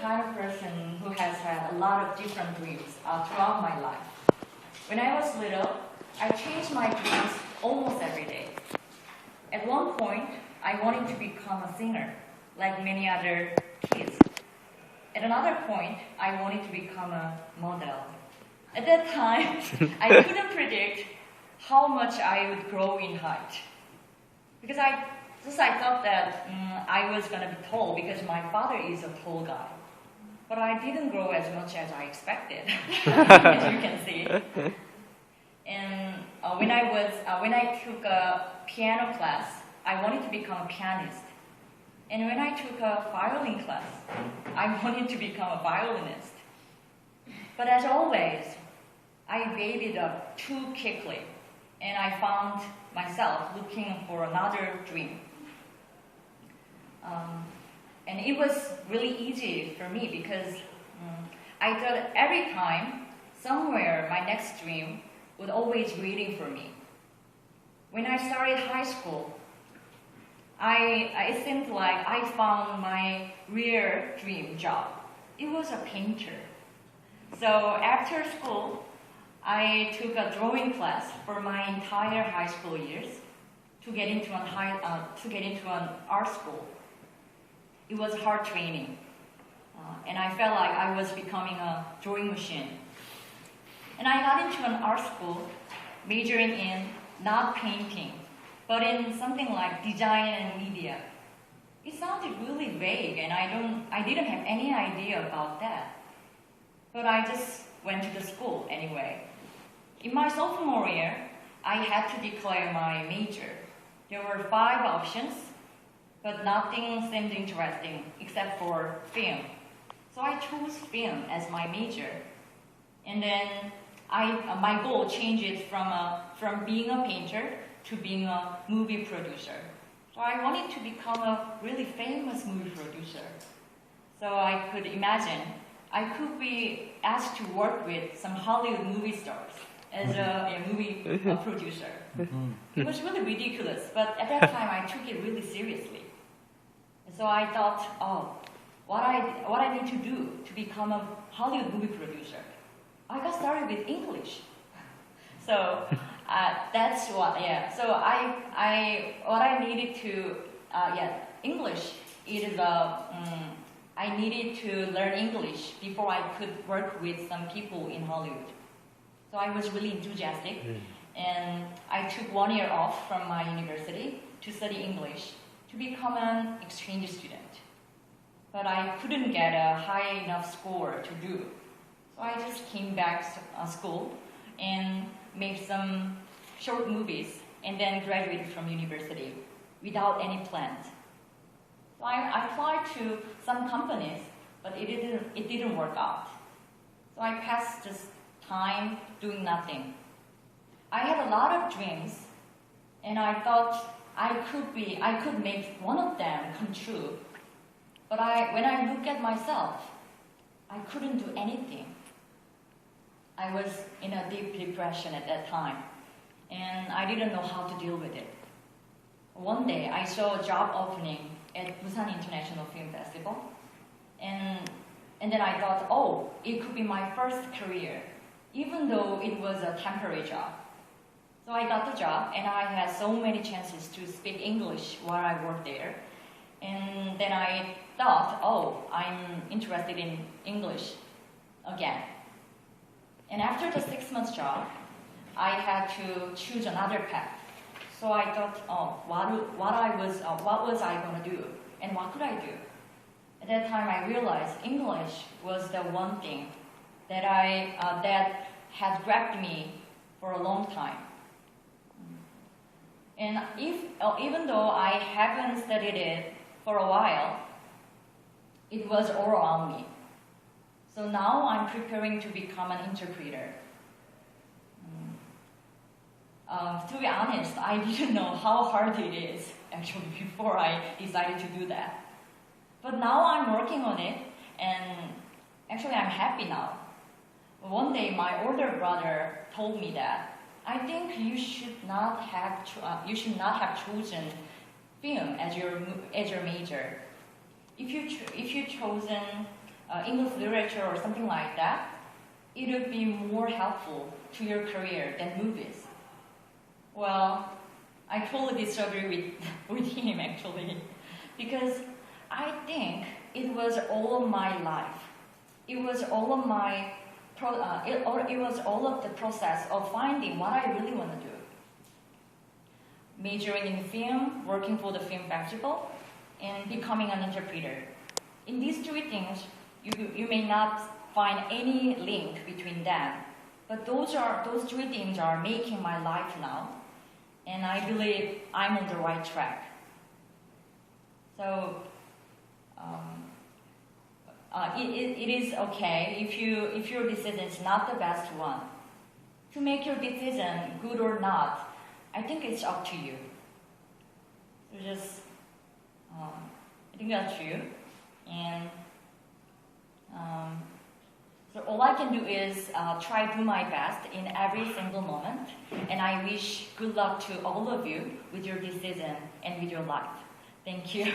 kind of person who has had a lot of different dreams throughout my life. When I was little, I changed my dreams almost every day. At one point, I wanted to become a singer, like many other kids. At another point, I wanted to become a model. At that time, I couldn't predict how much I would grow in height. Because I thought that I was going to be tall because my father is a tall guy. But I didn't grow as much as I expected, as you can see. And when I took a piano class, I wanted to become a pianist. And when I took a violin class, I wanted to become a violinist. But as always, I gave it up too quickly, and I found myself looking for another dream. And it was really easy for me because I thought every time, somewhere, my next dream would always waiting for me. When I started high school, it seemed like I found my real dream job. It was a painter. So after school, I took a drawing class for my entire high school years to get into an art school. It was hard training, and I felt like I was becoming a drawing machine. And I got into an art school majoring in not painting, but in something like design and media. It sounded really vague, and I didn't have any idea about that. But I just went to the school anyway. In my sophomore year, I had to declare my major. There were 5 options, but nothing seemed interesting except for film. So I chose film as my major. And then my goal changed from being a painter to being a movie producer. So I wanted to become a really famous movie producer. So I could imagine I could be asked to work with some Hollywood movie stars as a movie producer. It was really ridiculous, but at that time I took it really seriously. And so I thought, what I need to do to become a Hollywood movie producer. I got started with English. So that's what, So what I needed to, English. I needed to learn English before I could work with some people in Hollywood. So I was really enthusiastic, and I took 1 year off from my university to study English to become an exchange student. But I couldn't get a high enough score to do. So I just came back to school and made some short movies and then graduated from university without any plans. So I applied to some companies, but it didn't work out. So I passed just time doing nothing. I had a lot of dreams, and I thought I could make one of them come true. But when I look at myself, I couldn't do anything. I was in a deep depression at that time, and I didn't know how to deal with it. One day, I saw a job opening at Busan International Film Festival, and then I thought, it could be my first career, even though it was a temporary job. So I got the job, and I had so many chances to speak English while I worked there. And then I thought, I'm interested in English again. And after the 6 months job, I had to choose another path. So I thought, what was I going to do, and what could I do? At that time, I realized English was the one thing that that had grabbed me for a long time. And even though I haven't studied it for a while, it was all around me. So now I'm preparing to become an interpreter. To be honest, I didn't know how hard it is, actually, before I decided to do that. But now I'm working on it, and actually I'm happy now. One day, my older brother told me that I think you should not have chosen film as your major. If you chosen English literature or something like that, it would be more helpful to your career than movies. Well, I totally disagree with him actually, because I think it was all of my life. It was all of my, it was all of the process of finding what I really want to do. Majoring in film, working for the film festival, and becoming an interpreter. In these three things, you may not find any link between them, but those three things are making my life now, and I believe I'm on the right track. So it is okay if your decision is not the best one. To make your decision good or not, I think it's up to you. So just, I think that's true. And so all I can do is try to do my best in every single moment. And I wish good luck to all of you with your decision and with your life. Thank you.